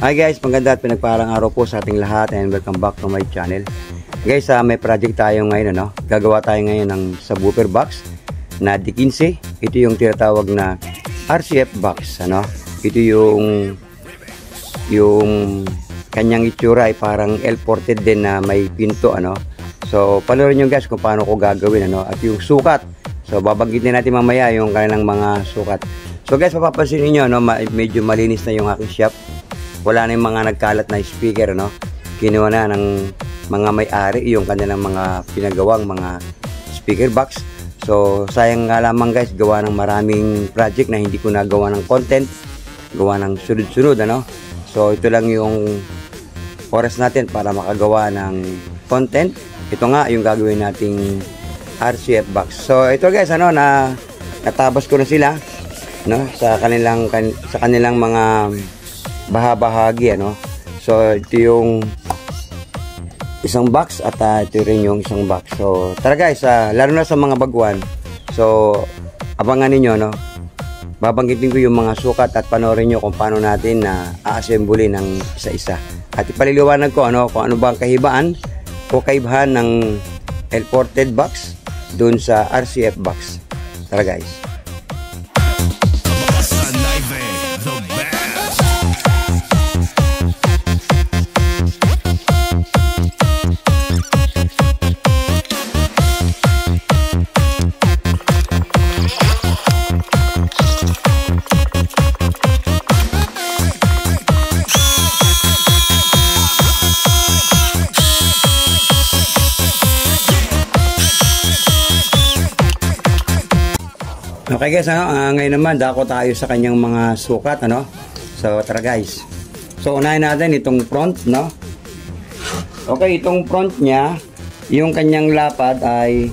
Hi guys, maganda at pinagparang araw po sa ating lahat and welcome back to my channel. Guys, may project tayo ngayon, ano? Gagawa tayo ngayon ng subwoofer box na D15. Ito yung tinatawag na RCF box, ano? Ito yung kanyang itsura ay parang L-ported din na may pinto, ano? So, panoorin nyo guys kung paano ko gagawin, ano? At yung sukat. So, babanggitin natin mamaya yung kanilang mga sukat. So guys, mapapansin niyo, no, medyo malinis na yung aking shop. Wala na yung mga nagkalat na speaker, no? Kinuha na ng mga may-ari yung kanilang mga pinagawang mga speaker box. So, sayang nga lamang guys, gawa ng maraming project na hindi ko nagawa ng content. Gawa ng sunod-sunod, ano? So, ito lang yung oras natin para makagawa ng content. Ito nga yung gagawin nating RCF box. So, ito guys, ano, natabas ko na sila, no? Sa kanilang mga bahagi, ano. So ito yung isang box at ito rin yung isang box. So tara guys, lalo na sa mga baguhan, so abangan niyo, no. Babanggitin ko yung mga sukat at panoorin niyo kung paano natin na a-assemble ng isa-isa. At ipaliliwanag ko, ano, kung ano ba ang kahibaan o kaibahan ng L-ported box dun sa RCF box. Tara guys. Okay guys, ano, ngayon naman dako tayo sa kanyang mga sukat, ano. So tara guys. So unahin natin itong front, no. Okay, itong front niya, yung kanyang lapad ay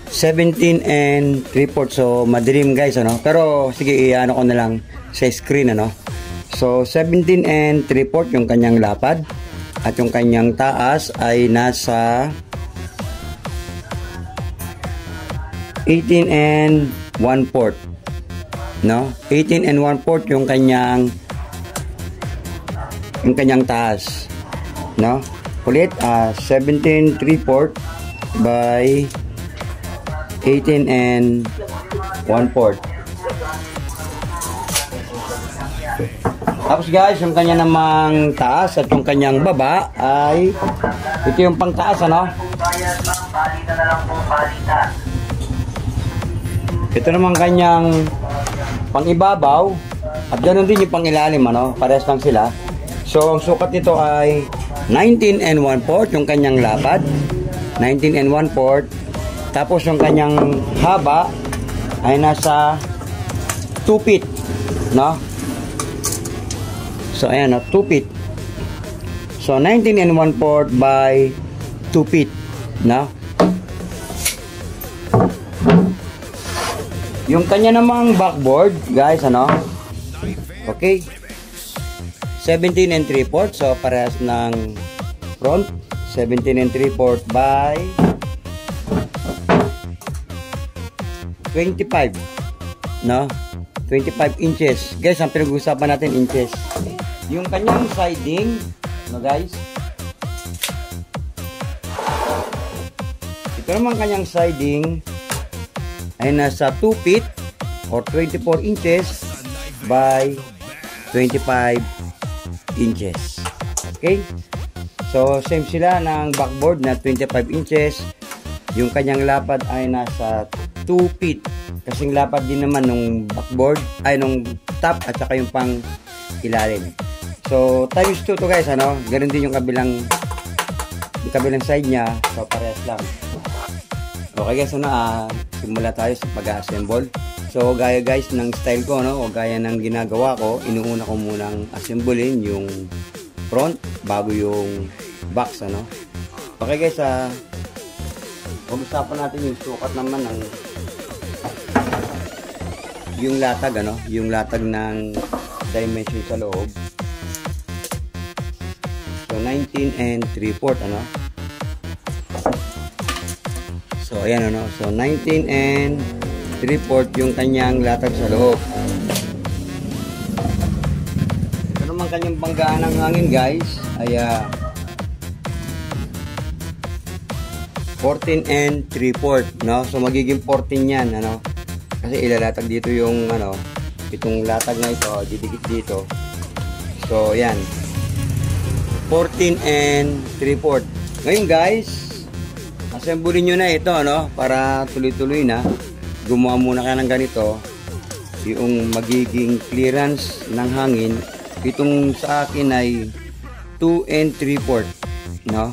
17 and 3/4. So madilim guys, ano. Pero sige, iano ko na lang sa screen, ano. So 17 and 3/4 yung kanyang lapad at yung kanyang taas ay nasa 18 and 1/4, no? 18 and 1/4 yung kanyang taas, no? Ulit, 17 3/4 by 18 and 1/4. Tapos guys, yung kanya namang taas at yung kanyang baba ay ito yung pangtaas, ano? Ito naman kanyang pangibabaw at ganoon din yung pangilalim, ano? Parehas lang sila. So ang sukat nito ay 19 and 1/4 yung kanyang lapad, 19 and 1/4. Tapos yung kanyang haba ay nasa 2 feet, no? So ayan, no? 2 feet. So 19 and 1/4 by 2 feet, no? Yung kanya namang backboard, guys, ano? Okay. 17 and 3/4. So, parehas ng front. 17 and 3/4 by 25. No? 25 inches. Guys, ang pinag-uusapan natin, inches. Yung kanyang siding, no guys? Ito naman kanyang siding ay nasa 2 feet or 24 inches by 25 inches. Okay? So, same sila ng backboard na 25 inches. Yung kanyang lapad ay nasa 2 feet. Kasing lapad din naman nung backboard, ay nung top at saka yung pang ilalim. So, times 2 to guys, ano? Ganun din yung kabilang side niya. So, parehas lang. Okay guys, ano, simula tayo sa pag-assemble. So gaya guys ng style ko, no, o gaya ng ginagawa ko, inuuna ko munang assemblein yung front bago yung box, ano. Okay guys, pag-usapan natin yung sukat naman ng yung latag, ano, yung latag ng dimension sa loob. So 19 and 3/4, ano. So ayan, ano. So 19 and 3/4 yung kanyang latag sa loob. Ito naman kanyang banggaan ng hangin guys ay 14 and 3/4, no? So magiging 14 yan, ano? Kasi ilalatag dito yung ano, itong latag na ito, didikit dito. So yan. 14 and 3/4. Ngayon guys, assemble nyo na ito, ano? Para tuloy-tuloy na. Gumawa muna kayo ng ganito. Yung magiging clearance ng hangin, itong sa akin ay 2 and 3/4, no?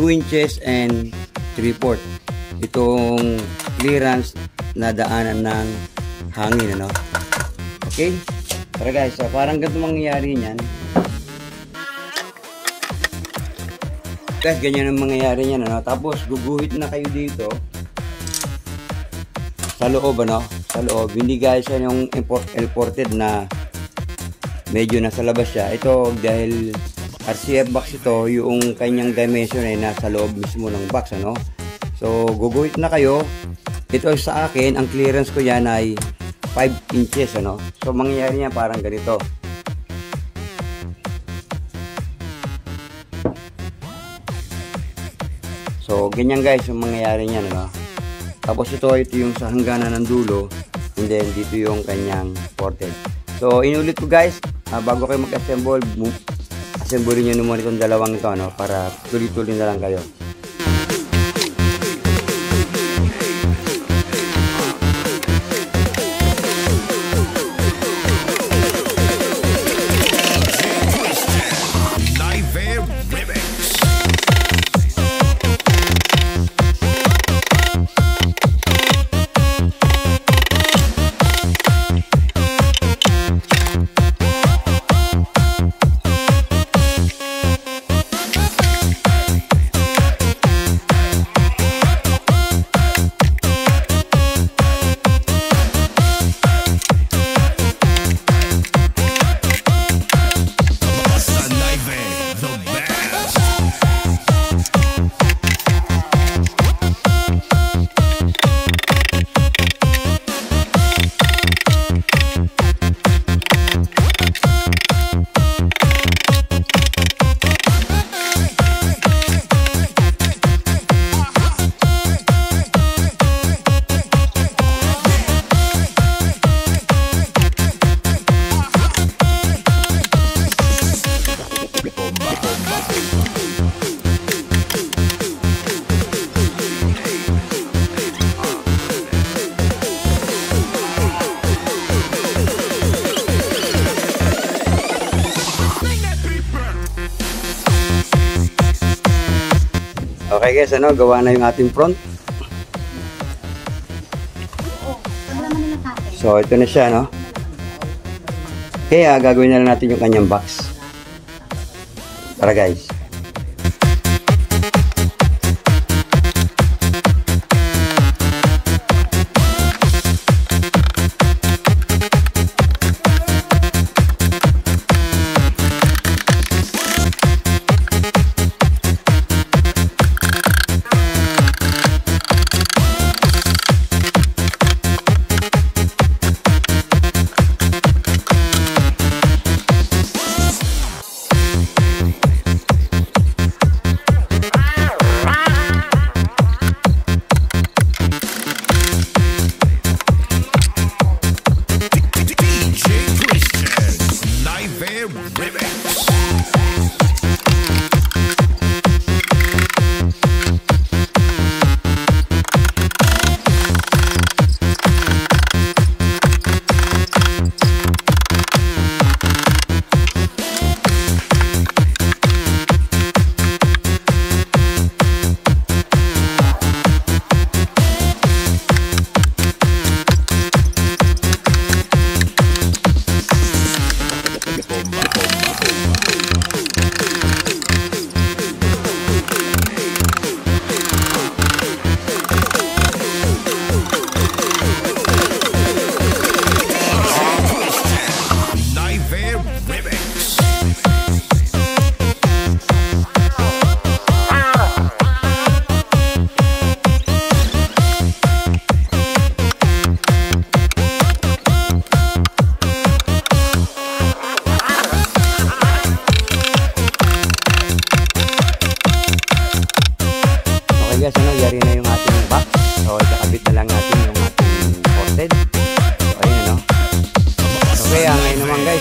2 inches and 3/4. Itong clearance na daanan ng hangin, ano? Okay? Tara guys, so parang ganito mangyayari niyan. Guys, ganyan ang mangyayari niyan, ano? Tapos guguhit na kayo dito sa loob, ano? Sa loob. Hindi guys yan yung imported na medyo nasa labas siya. Ito dahil RCF box ito, yung kanyang dimension ay nasa loob mismo ng box, ano? So guguhit na kayo. Ito sa akin, ang clearance ko yan ay 5 inches, ano? So mangyayari niya parang ganito. So ganyan guys yung mangyayari niyan, ano? Tapos ito yung sa hangganan ng dulo, and then dito yung kanyang ported. So inulit ko guys, bago kayo mag-assemble, assemble niyo muna itong dalawang ito, ano, para tuloy-tuloy na lang kayo. Okay guys, ano, gawa na yung ating front. So ito na siya, no? Kaya gagawin na lang natin yung kanyang box. Tara guys.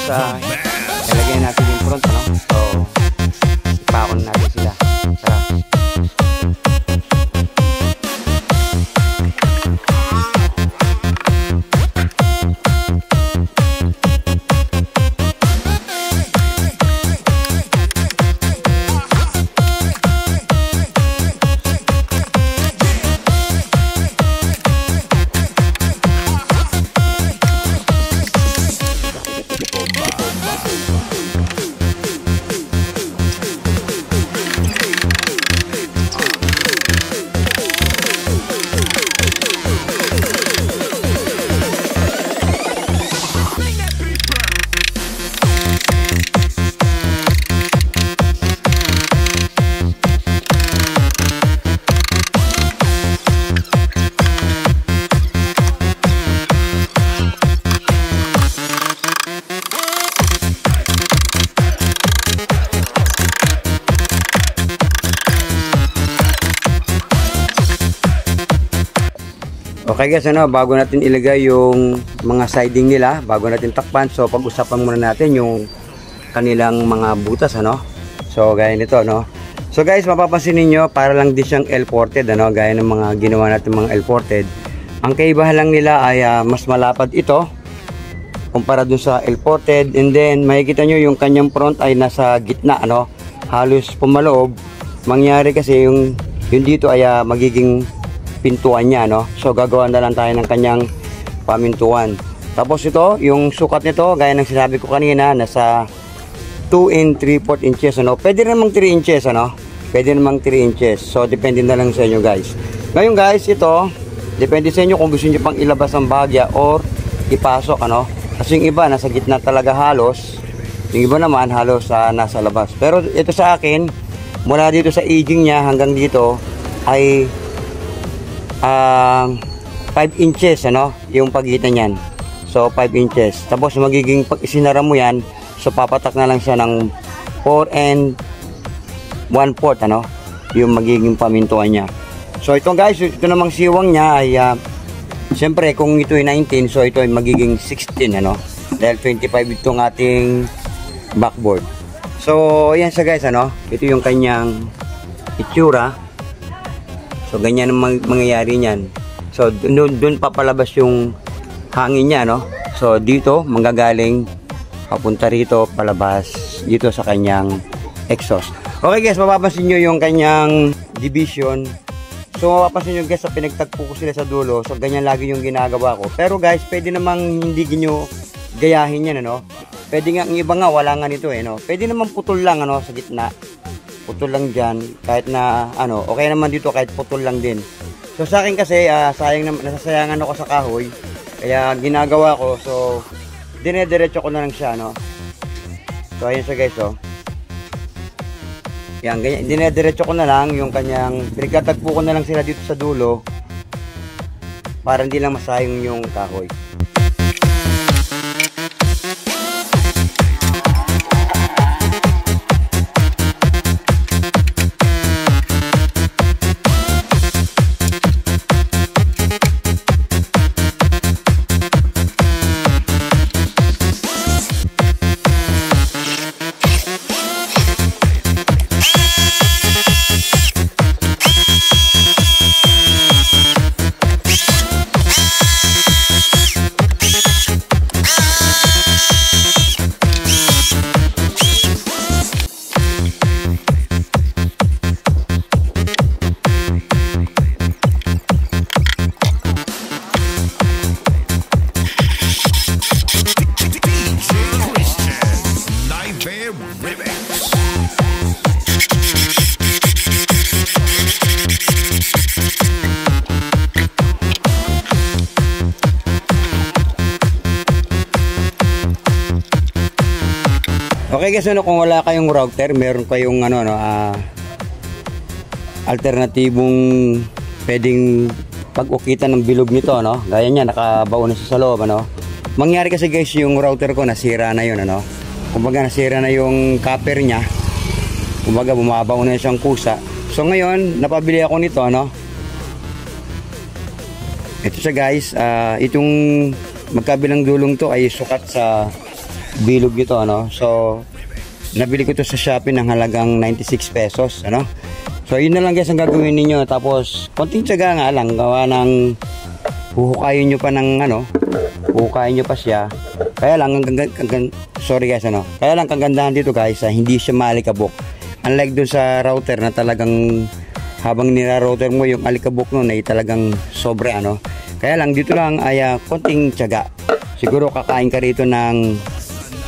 ilagay natin yung front, ano? So, ipakon natin sila. Tara. Okay guys, ano, bago natin ilagay yung mga siding nila, bago natin takpan, so pag-usapan muna natin yung kanilang mga butas, ano. So gaya nito, no. So guys, mapapansin niyo para lang din siyang L-ported, ano, gaya ng mga ginawa natin mga L-ported. Ang kaibahan lang nila ay mas malapad ito kumpara dun sa L-ported, and then makikita nyo yung kanyang front ay nasa gitna, ano, halos pumaloob. Mangyari kasi yung dito ay magiging pintuan niya, no. So gagawa na lang tayo ng kanyang pamintuan. Tapos ito, yung sukat nito, gaya ng sinabi ko kanina, nasa 2 and 3/4 inches, ano. Pwede namang 3 inches, ano. Pwede namang 3 inches. So depende na lang sa inyo, guys. Ngayon, guys, ito depende sa inyo kung gusto niyo pang ilabas ang bahagya or ipasok, ano. Kasi yung iba nasa gitna talaga halos. Yung iba naman halos nasa labas. Pero ito sa akin, mula dito sa edging niya hanggang dito ay 5 inches, ano, yung pagitan niyan. So 5 inches. Tapos magiging pag isinara mo yan, so papatak na lang siya ng 4 and 1/4, ano, yung magiging pamintuan niya. So ito guys, ito namang siwang niya ay siyempre kung ito ay 19, so ito ay magiging 16, ano, dahil 25 itong ating backboard. So ayan siya guys, ano, ito yung kanyang itsura. So ganyan ang mangyayari niyan. So doon papalabas yung hangin niya, no. So dito manggagaling papunta rito, palabas dito sa kanyang exhaust. Okay guys, mapapansin niyo yung kanyang division. So mapapansin niyo guys, sa pinagtagpo ko sila sa dulo. So ganyan lagi yung ginagawa ko. Pero guys, pwede namang hindi niyo gayahin yan, ano. Pwede nga, ang iba nga wala nga nito, no. Pwede naman putol lang, ano, sa gitna. Putol lang dyan, kahit na ano, okay naman dito kahit putol lang din. So sa akin kasi sayang na, nasasayangan ako sa kahoy, kaya ginagawa ko, so dinediretso ko na lang siya, no. So ayun siya guys, oh. Yan, ganyan, dinediretso ko na lang yung kanyang, pinagtatagpo ko na lang sila dito sa dulo para hindi lang masayang yung kahoy. Okay guys, ano, kung wala kayong router, meron kayong ano, alternatibong pwedeng pag-ukitan ng bilog nito, no? Gaya niya, nakabaon na siya sa loob, ano? Mangyari kasi guys, yung router ko nasira na yun, ano? Kumbaga nasira na yung copper niya. Kumbaga bumabaw na siyang kusa. So ngayon, napabili ako nito, ano? Ito siya guys, itong magkabilang dulong to ay sukat sa bilog nito, ano. So, nabili ko to sa Shopee ng halagang 96 pesos, ano. So, yun na lang guys ang gagawin ninyo. Tapos, konting tiyaga nga lang, gawa ng huhukayin nyo pa ng, ano, huhukayin nyo pa siya. Kaya lang, sorry guys, ano. Kaya lang, kagandahan dito guys, hindi siya maalikabok. Unlike dun sa router na talagang habang nira-router mo yung alikabok nun ay talagang sobre, ano. Kaya lang, dito lang ay konting tiyaga. Siguro kakain ka rito ng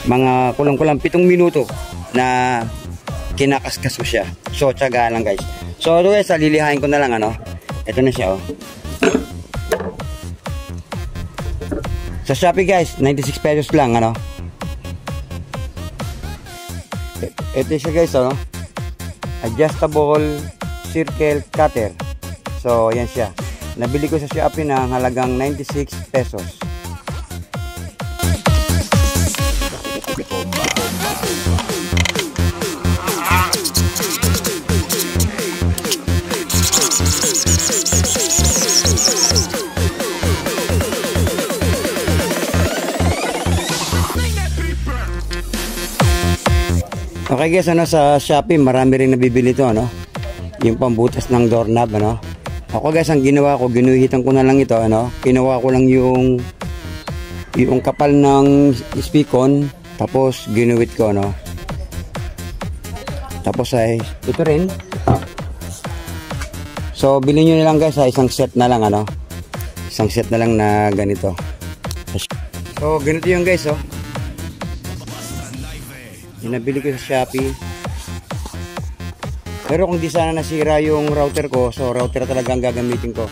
mga kulang-kulang 7 minuto na kinakaskas mo siya. So, tiyaga lang guys. So, ito guys, lilihain ko na lang, ano. Ito na siya, oh. Sa Shopee guys, 96 pesos lang, ano. Ito siya guys, ano. Adjustable circle cutter. So, yan siya. Nabili ko sa Shopee ng halagang 96 pesos. Okay guys, ano, sa Shopee marami rin nabibili to, ano, yung pambutas ng doorknob, ano. Ako guys, ang ginawa ko, ginuhitan ko na lang ito, ano, kinuha ko lang yung kapal ng speakon, tapos ginuhit ko, ano. Tapos ay ito rin. So bilhin nyo na lang guys, isang set na lang, ano, isang set na lang na ganito. So ganito yung guys, oh. Yung nabili ko sa Shopee. Pero kung di sana nasira yung router ko, so router talaga ang gagamitin ko.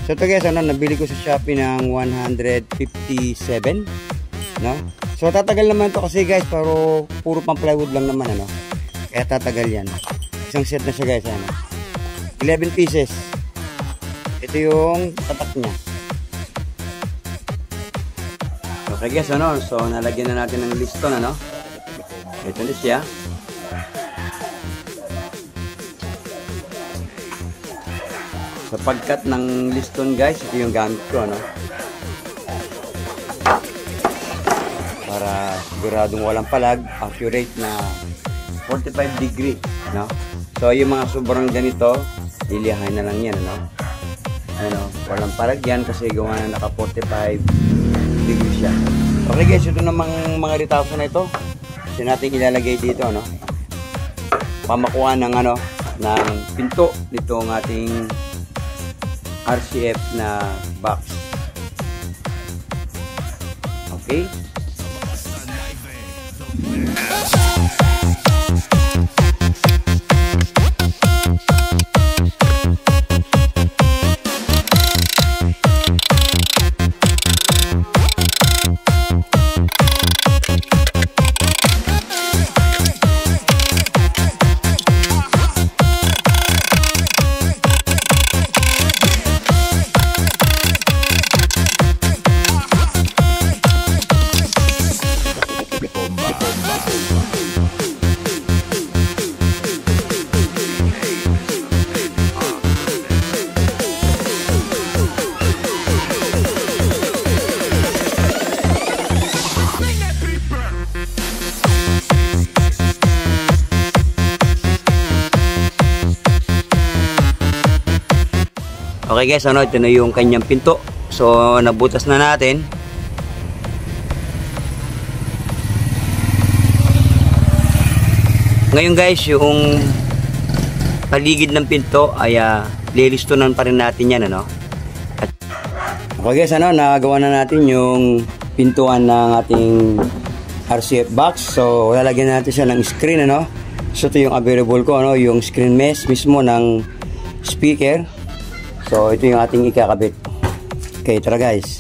So ito guys, ano, nabili ko sa Shopee ng 157, no? So tatagal naman to kasi guys, pero puro pang plywood lang naman, ano. Kaya tatagal yan. Isang set na siya guys, ano. 11 pieces. Ito yung tatak niya. Okay guys, ano, so nalagyan na natin ng liston, ano. Ito na siya. Sa pagkat ng liston guys, ito yung gamit ko, no? Para siguradong walang palag, accurate na 45 degree, no? So yung mga sobrang ganito, lilihain na lang yan, no? Ano, walang palag yan kasi gawa na naka 45 degree siya. Okay guys, ito namang mga ritaso na ito. Kasi natin ilalagay dito, ano, pamakuha ng, ano, ng pinto dito ang ating RCF na box. Okay. Okay guys, ano, ito na yung kanyang pinto. So, nabutas na natin. Ngayon guys, yung paligid ng pinto ay lilistonan pa rin natin yan, ano. Okay guys, ano, nagawa na natin yung pintuan ng ating RCF box. So, lalagyan natin siya ng screen, ano. So, ito yung available ko, ano, yung screen mesh mismo ng speaker. So, ito yung ating ikakabit. Okay, tara guys.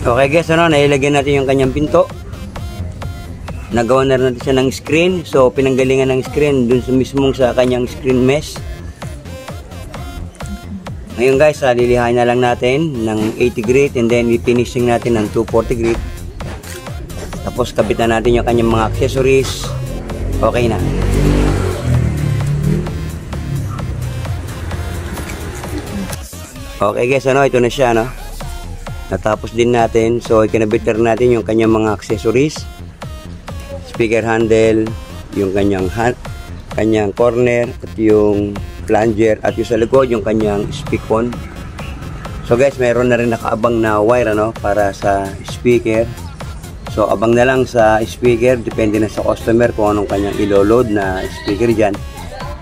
Okay guys, nailagyan natin yung kanyang pinto. Nagawa na rin natin siya ng screen. So, pinanggalingan ng screen dun sa kanyang screen mesh. Ngayon guys, lilihain na lang natin ng 80 grit and then finishing natin ng 240 grit. Tapos, kapitan natin yung kanyang mga accessories. Okay na. Okay guys, ito na siya, natapos din natin. So, ikinabit natin yung kanyang mga accessories. Speaker handle, yung kanyang corner, at yung flanger, at yung sa likod, yung kanyang speakerphone. So guys, mayroon na rin nakaabang na wire, para sa speaker. So, abang na lang sa speaker, depende na sa customer kung anong kanyang ilo-load na speaker dyan.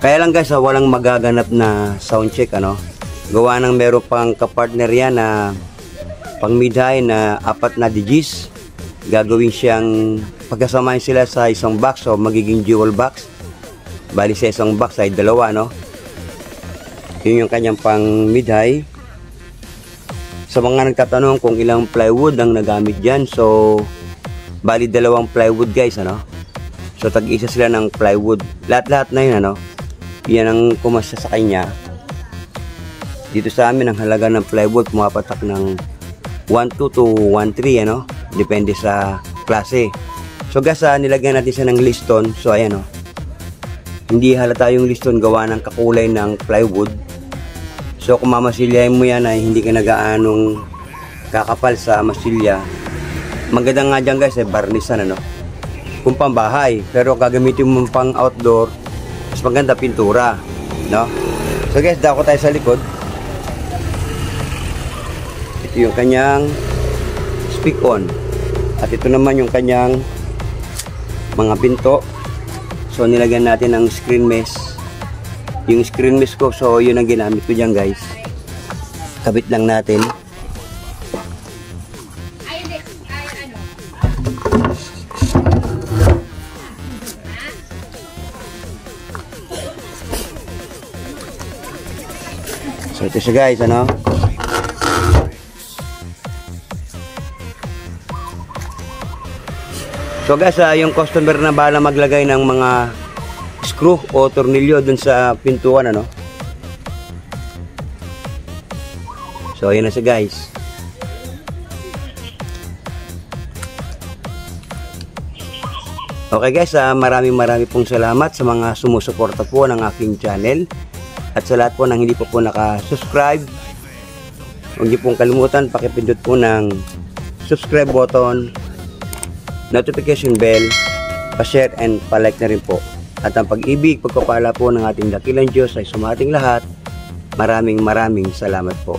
Kaya lang guys, walang magaganap na sound check, gawa ng meron pang kapartner yan na pang mid-high na 4 na digits. Gagawin siyang pagkasamahin sila sa isang box, so magiging dual box. Bali sa isang box ay 2, yun yung kanyang pang mid-high. Sa mga nagtatanong kung ilang plywood ang nagamit dyan, so bali 2 plywood guys, so tag-isa sila ng plywood. Lahat-lahat na yun, yan ang kumasya sa kanya. Dito sa amin, ang halaga ng plywood pumapatak ng 1.2 to 1.3, depende sa klase. So guys, nilagyan natin siya ng liston. So ayan, hindi halata yung liston gawa ng kakulay ng plywood. So kung mamasilyahin mo yan ay hindi ka nagaanong kakapal sa masilya. Maganda nga dyan guys, barnisan, kung pambahay. Pero gagamitin mo pang outdoor, mas maganda pintura, So guys, dako tayo sa likod. Ito yung kanyang speak on. At ito naman yung kanyang mga pinto. So nilagyan natin ng screen mesh. Yung screen mesh ko, so yun ang ginamit ko dyan guys. Kabit lang natin. So ito siya guys, So guys, yung customer na bahala maglagay ng mga screw o tornilyo dun sa pintuan, So yun na siya guys. Okay guys, maraming pong salamat sa mga sumusuporta po ng aking channel. At sa lahat po ng hindi po naka-subscribe, huwag niyo pong kalimutan pakipindot po ng subscribe button, notification bell, pa-share and pa-like na rin po. At ang pag-ibig, pagpapala po ng ating dakilang Diyos ay sumating lahat. Maraming salamat po.